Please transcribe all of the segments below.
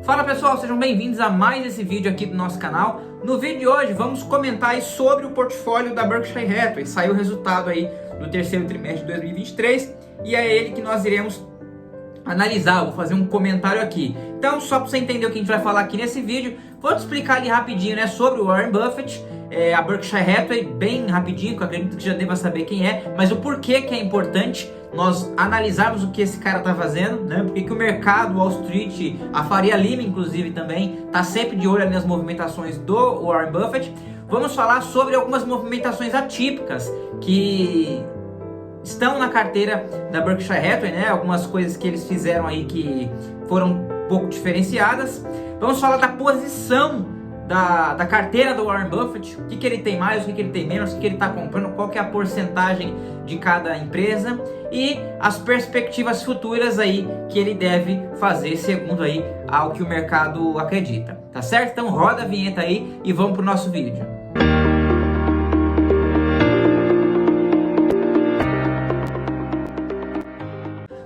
Fala pessoal, sejam bem-vindos a mais esse vídeo aqui do nosso canal. No vídeo de hoje vamos comentar aí sobre o portfólio da Berkshire Hathaway. Saiu o resultado aí do terceiro trimestre de 2023 e é ele que nós iremos analisar. Vou fazer um comentário aqui. Então, só para você entender o que a gente vai falar aqui nesse vídeo, vou te explicar ali rapidinho, né, sobre o Warren Buffett, a Berkshire Hathaway, bem rapidinho, que eu acredito que já deva saber quem é, mas o porquê que é importante nós analisarmos o que esse cara está fazendo, né? Porque que o mercado, Wall Street, a Faria Lima inclusive também, está sempre de olho nas movimentações do Warren Buffett. Vamos falar sobre algumas movimentações atípicas que estão na carteira da Berkshire Hathaway, né? Algumas coisas que eles fizeram aí que foram um pouco diferenciadas. Vamos falar da posição da carteira do Warren Buffett, o que ele tem mais, o que ele tem menos, o que ele está comprando, qual que é a porcentagem de cada empresa e as perspectivas futuras aí que ele deve fazer segundo aí ao que o mercado acredita, tá certo? Então roda a vinheta aí e vamos pro nosso vídeo.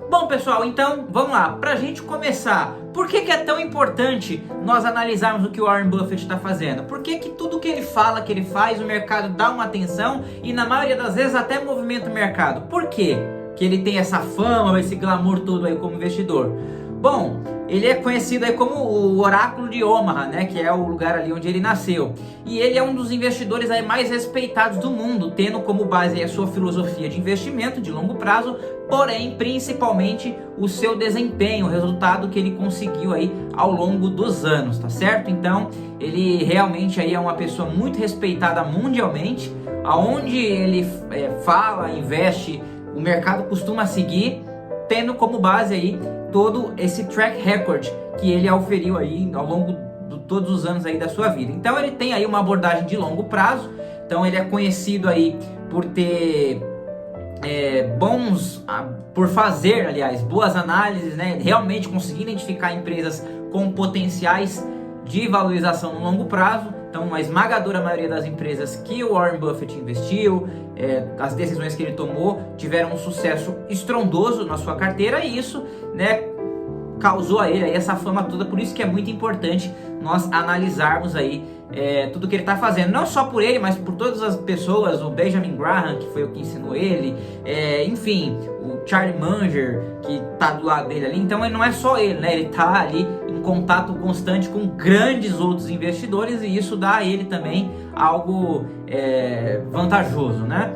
Bom pessoal, então vamos lá, pra gente começar, por que é tão importante nós analisarmos o que o Warren Buffett está fazendo? Por que tudo que ele fala, que ele faz, o mercado dá uma atenção e na maioria das vezes até movimenta o mercado? Por quê que ele tem essa fama, esse glamour todo aí como investidor? Bom, ele é conhecido aí como o Oráculo de Omaha, né, que é o lugar ali onde ele nasceu. E ele é um dos investidores aí mais respeitados do mundo, tendo como base aí a sua filosofia de investimento de longo prazo, porém, principalmente o seu desempenho, o resultado que ele conseguiu aí ao longo dos anos, tá certo? Então, ele realmente aí é uma pessoa muito respeitada mundialmente, aonde ele fala, investe, o mercado costuma seguir, tendo como base aí todo esse track record que ele auferiu aí ao longo de todos os anos aí da sua vida. Então ele tem aí uma abordagem de longo prazo, então ele é conhecido aí por ter por fazer, aliás, boas análises, né? Realmente conseguir identificar empresas com potenciais de valorização no longo prazo. Então, a esmagadora maioria das empresas que o Warren Buffett investiu, as decisões que ele tomou, tiveram um sucesso estrondoso na sua carteira e isso, né, causou a ele aí essa fama toda. Por isso que é muito importante nós analisarmos aí tudo que ele está fazendo, não só por ele, mas por todas as pessoas, o Benjamin Graham, que foi o que ensinou ele, enfim, o Charlie Munger, que está do lado dele ali. Então não é só ele, né? Ele está ali em contato constante com grandes outros investidores e isso dá a ele também algo vantajoso, né?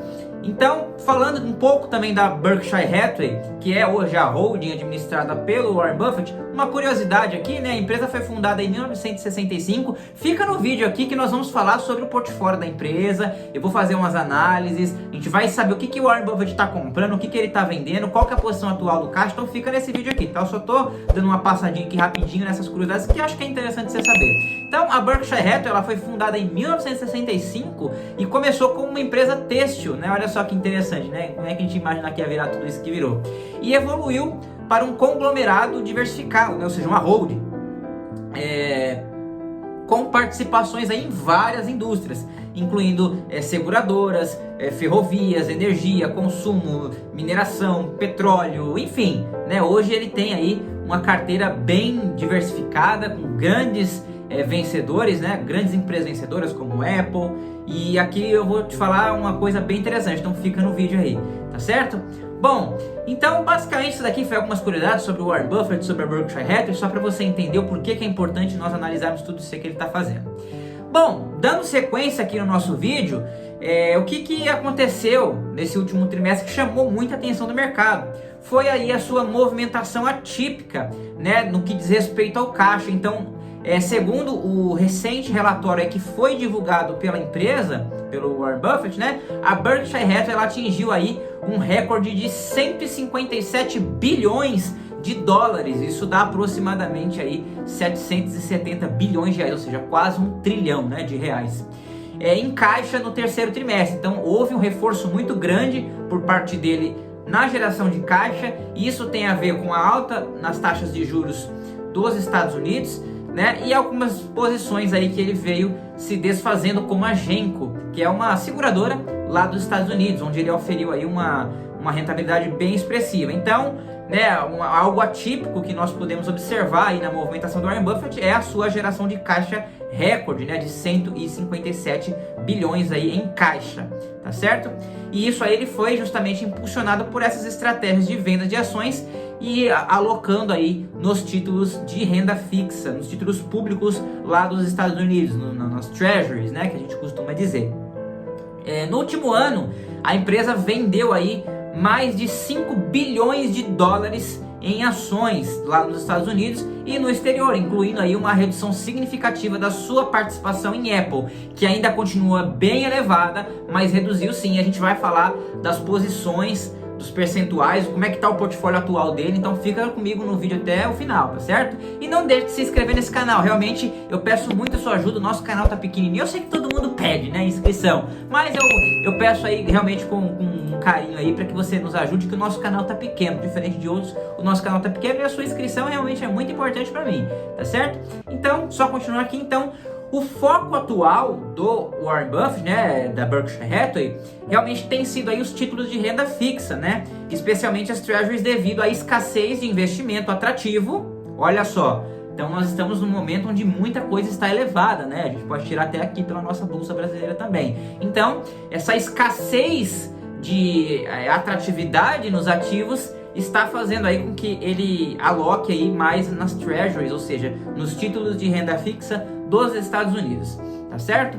Então, falando um pouco também da Berkshire Hathaway, que é hoje a holding administrada pelo Warren Buffett, uma curiosidade aqui, né? A empresa foi fundada em 1965. Fica no vídeo aqui que nós vamos falar sobre o portfólio da empresa. Eu vou fazer umas análises, a gente vai saber o que o Warren Buffett está comprando, o que ele está vendendo, qual que é a posição atual do caixa. Então fica nesse vídeo aqui, tá? Eu só tô dando uma passadinha aqui rapidinho nessas curiosidades que eu acho que é interessante você saber. Então, a Berkshire Hathaway ela foi fundada em 1965 e começou como uma empresa têxtil, né? Olha só que interessante, né? Como é que a gente imagina que ia virar tudo isso que virou? E evoluiu para um conglomerado diversificado, né? Ou seja, uma holding, com participações aí em várias indústrias, incluindo seguradoras, ferrovias, energia, consumo, mineração, petróleo, enfim, né? Hoje ele tem aí uma carteira bem diversificada, com grandes vencedores, né? Grandes empresas vencedoras como Apple. E aqui eu vou te falar uma coisa bem interessante, então fica no vídeo aí, tá certo? Bom, então basicamente isso daqui foi algumas curiosidades sobre o Warren Buffett, sobre a Berkshire Hathaway, só para você entender o porquê que é importante nós analisarmos tudo isso que ele está fazendo. Bom, dando sequência aqui no nosso vídeo, o que aconteceu nesse último trimestre que chamou muita atenção do mercado? Foi aí a sua movimentação atípica, né, no que diz respeito ao caixa. Então, segundo o recente relatório que foi divulgado pela empresa, pelo Warren Buffett, né, a Berkshire Hathaway ela atingiu aí um recorde de 157 bilhões de dólares. Isso dá aproximadamente aí 770 bilhões de reais, ou seja, quase 1 trilhão, né, de reais. Em caixa no terceiro trimestre. Então houve um reforço muito grande por parte dele na geração de caixa. Isso tem a ver com a alta nas taxas de juros dos Estados Unidos, né? E algumas posições aí que ele veio se desfazendo, como a Genco, que é uma seguradora lá dos Estados Unidos, onde ele oferiu aí uma rentabilidade bem expressiva. Então, né, algo atípico que nós podemos observar aí na movimentação do Warren Buffett é a sua geração de caixa recorde, né, de 157 bilhões aí em caixa, tá certo? E isso aí ele foi justamente impulsionado por essas estratégias de venda de ações e alocando aí nos títulos de renda fixa, nos títulos públicos lá dos Estados Unidos, nas treasuries, né, que a gente costuma dizer. No último ano, a empresa vendeu aí mais de 5 bilhões de dólares em ações lá nos Estados Unidos e no exterior, incluindo aí uma redução significativa da sua participação em Apple, que ainda continua bem elevada, mas reduziu sim. A gente vai falar das posições, dos percentuais, como é que tá o portfólio atual dele, então fica comigo no vídeo até o final, tá certo? E não deixe de se inscrever nesse canal, realmente eu peço muito a sua ajuda, o nosso canal tá pequenininho, eu sei que todo mundo pede, né, inscrição, mas eu peço aí realmente com um carinho aí para que você nos ajude, que o nosso canal tá pequeno, diferente de outros, o nosso canal tá pequeno e a sua inscrição realmente é muito importante para mim, tá certo? Então, só continuar aqui, então. O foco atual do Warren Buffett, né, da Berkshire Hathaway, realmente tem sido aí os títulos de renda fixa, né, especialmente as treasuries devido à escassez de investimento atrativo. Olha só, então nós estamos num momento onde muita coisa está elevada, né, a gente pode tirar até aqui pela nossa bolsa brasileira também. Então, essa escassez de atratividade nos ativos está fazendo aí com que ele aloque aí mais nas treasuries, ou seja, nos títulos de renda fixa dos Estados Unidos, tá certo?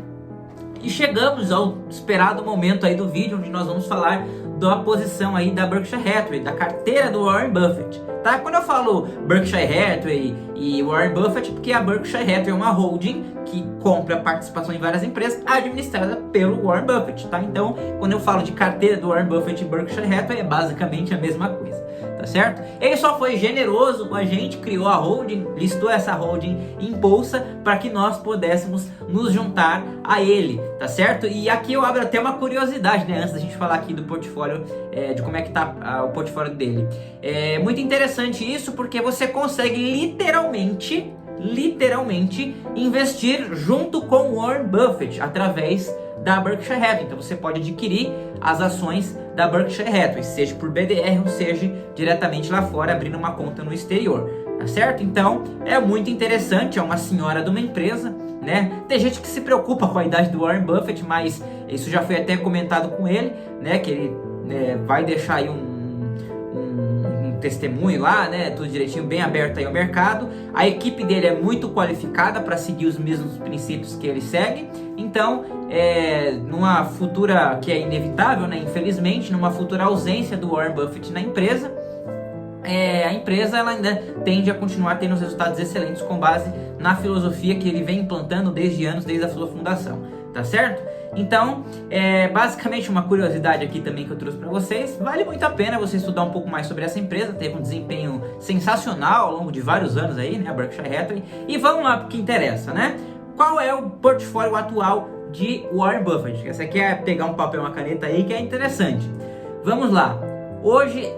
E chegamos ao esperado momento aí do vídeo onde nós vamos falar da posição aí da Berkshire Hathaway, da carteira do Warren Buffett, tá? Quando eu falo Berkshire Hathaway e Warren Buffett, porque a Berkshire Hathaway é uma holding que compra participação em várias empresas administrada pelo Warren Buffett, tá? Então, quando eu falo de carteira do Warren Buffett e Berkshire Hathaway, é basicamente a mesma coisa, tá certo? Ele só foi generoso com a gente, criou a holding, listou essa holding em bolsa para que nós pudéssemos nos juntar a ele, tá certo? E aqui eu abro até uma curiosidade, né, antes da gente falar aqui do portfólio, de como é que tá o portfólio dele. É muito interessante isso, porque você consegue literalmente investir junto com o Warren Buffett através da Berkshire Hathaway. Então você pode adquirir as ações da Berkshire Hathaway, seja por BDR ou seja diretamente lá fora, abrindo uma conta no exterior, tá certo? Então é muito interessante, é uma senhora de uma empresa, né? Tem gente que se preocupa com a idade do Warren Buffett, mas isso já foi até comentado com ele, né? Que ele vai deixar aí um testemunho lá, né, tudo direitinho, bem aberto aí ao mercado. A equipe dele é muito qualificada para seguir os mesmos princípios que ele segue. Então, numa futura, que é inevitável, né, infelizmente, numa futura ausência do Warren Buffett na empresa, a empresa ela ainda tende a continuar tendo resultados excelentes com base na filosofia que ele vem implantando desde anos, desde a sua fundação, tá certo? Então, basicamente uma curiosidade aqui também que eu trouxe para vocês. Vale muito a pena você estudar um pouco mais sobre essa empresa. Teve um desempenho sensacional ao longo de vários anos aí, né, a Berkshire Hathaway. E vamos lá pro que interessa, né? Qual é o portfólio atual de Warren Buffett? Você quer pegar um papel e uma caneta aí que é interessante. Vamos lá. Hoje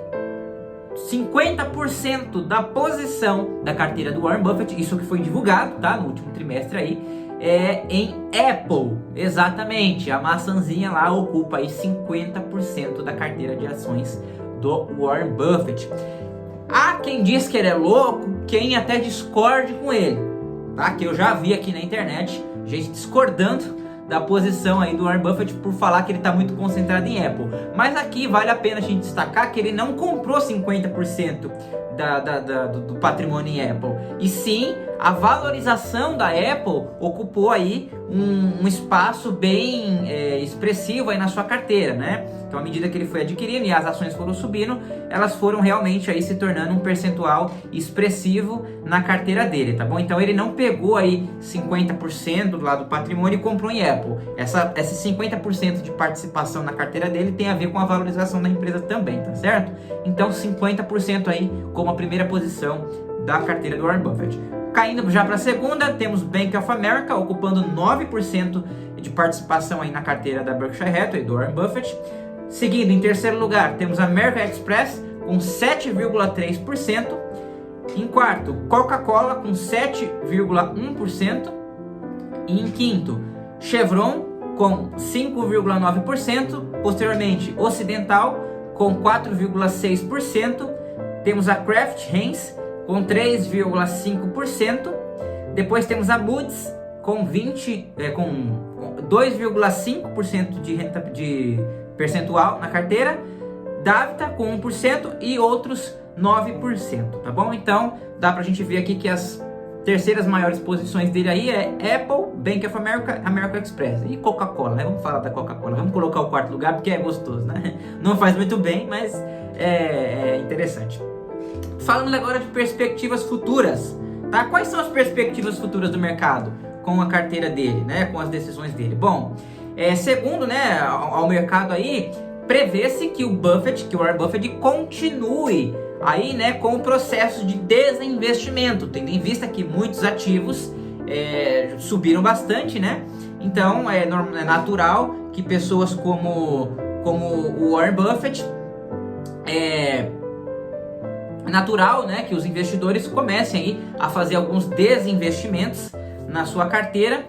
50% da posição da carteira do Warren Buffett, isso que foi divulgado, tá, no último trimestre aí, em Apple, exatamente, a maçãzinha lá ocupa aí 50% da carteira de ações do Warren Buffett. Há quem diz que ele é louco, quem até discorde com ele, tá? Que eu já vi aqui na internet, gente discordando da posição aí do Warren Buffett por falar que ele está muito concentrado em Apple. Mas aqui vale a pena a gente destacar que ele não comprou 50% do patrimônio em Apple, e sim a valorização da Apple ocupou aí um espaço bem expressivo aí na sua carteira, né? Então, à medida que ele foi adquirindo e as ações foram subindo, elas foram realmente aí se tornando um percentual expressivo na carteira dele, tá bom? Então, ele não pegou aí 50% do lado do patrimônio e comprou em Apple. Esse 50% de participação na carteira dele tem a ver com a valorização da empresa também, tá certo? Então, 50% aí como a primeira posição da carteira do Warren Buffett. Caindo já para a segunda, temos Bank of America ocupando 9% de participação aí na carteira da Berkshire Hathaway, do Warren Buffett. Seguindo, em terceiro lugar, temos American Express com 7,3%. Em quarto, Coca-Cola com 7,1%. E em quinto, Chevron com 5,9%. Posteriormente, Ocidental com 4,6%. temos a Kraft Heinz com 3,5%. Depois temos a Moody's com 2,5% de percentual na carteira, Davita com 1% e outros 9%, tá bom? Então dá pra gente ver aqui que as terceiras maiores posições dele aí é Apple, Bank of America, American Express e Coca-Cola, né? Vamos falar da Coca-Cola, vamos colocar o quarto lugar porque é gostoso, né? Não faz muito bem, mas é interessante. Falando agora de perspectivas futuras, tá? Quais são as perspectivas futuras do mercado com a carteira dele, né? Com as decisões dele? Bom, segundo, né, ao mercado aí, prevê-se que o Warren Buffett continue aí, né, com o processo de desinvestimento, tendo em vista que muitos ativos subiram bastante, né? Então é natural que pessoas como o Warren Buffett natural, né, que os investidores comecem aí a fazer alguns desinvestimentos na sua carteira,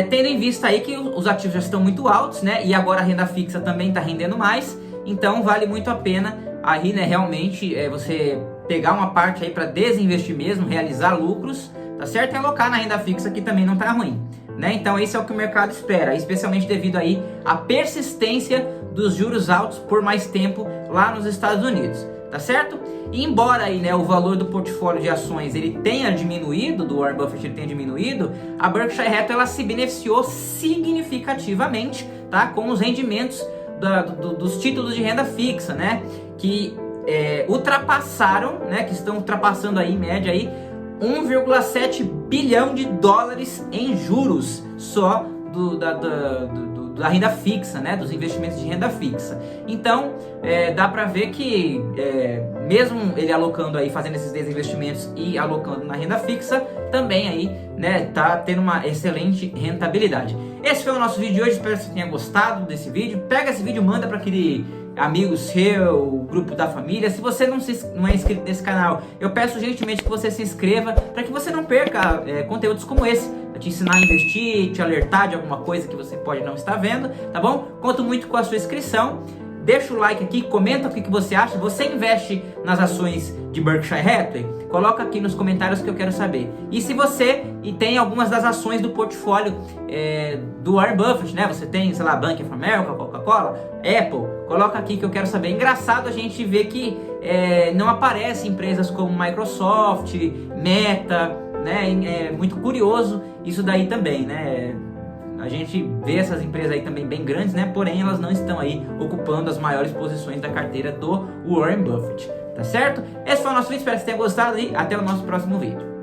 tendo em vista aí que os ativos já estão muito altos, né, e agora a renda fixa também está rendendo mais, então vale muito a pena aí, né, realmente você pegar uma parte aí para desinvestir mesmo, realizar lucros, tá certo? E alocar na renda fixa, que também não tá ruim, né? Então esse é o que o mercado espera, especialmente devido aí à persistência dos juros altos por mais tempo lá nos Estados Unidos, tá certo? E embora aí, né, o valor do portfólio de ações ele tenha diminuído, do Warren Buffett ele tenha diminuído, a Berkshire Hathaway ela se beneficiou significativamente, tá, com os rendimentos dos títulos de renda fixa, né, que ultrapassaram, né, que estão ultrapassando aí em média aí 1,7 bilhão de dólares em juros só da renda fixa, né, dos investimentos de renda fixa. Então dá para ver que mesmo ele alocando aí, fazendo esses desinvestimentos e alocando na renda fixa, também aí, né, tá tendo uma excelente rentabilidade. Esse foi o nosso vídeo de hoje, espero que você tenha gostado desse vídeo. Pega esse vídeo, manda para aquele amigo seu, grupo da família. Se você não é inscrito nesse canal, eu peço gentilmente que você se inscreva para que você não perca conteúdos como esse, para te ensinar a investir, te alertar de alguma coisa que você pode não estar vendo, tá bom? Conto muito com a sua inscrição. Deixa o like aqui, comenta o que você acha. Você investe nas ações de Berkshire Hathaway? Coloca aqui nos comentários que eu quero saber. E se você tem algumas das ações do portfólio do Warren Buffett, né? Você tem, sei lá, Bank of America, Coca-Cola, Apple, coloca aqui que eu quero saber. Engraçado a gente ver que não aparecem empresas como Microsoft, Meta, né? É muito curioso isso daí também, né? A gente vê essas empresas aí também bem grandes, né? Porém, elas não estão aí ocupando as maiores posições da carteira do Warren Buffett, tá certo? Esse foi o nosso vídeo, espero que você tenha gostado e até o nosso próximo vídeo.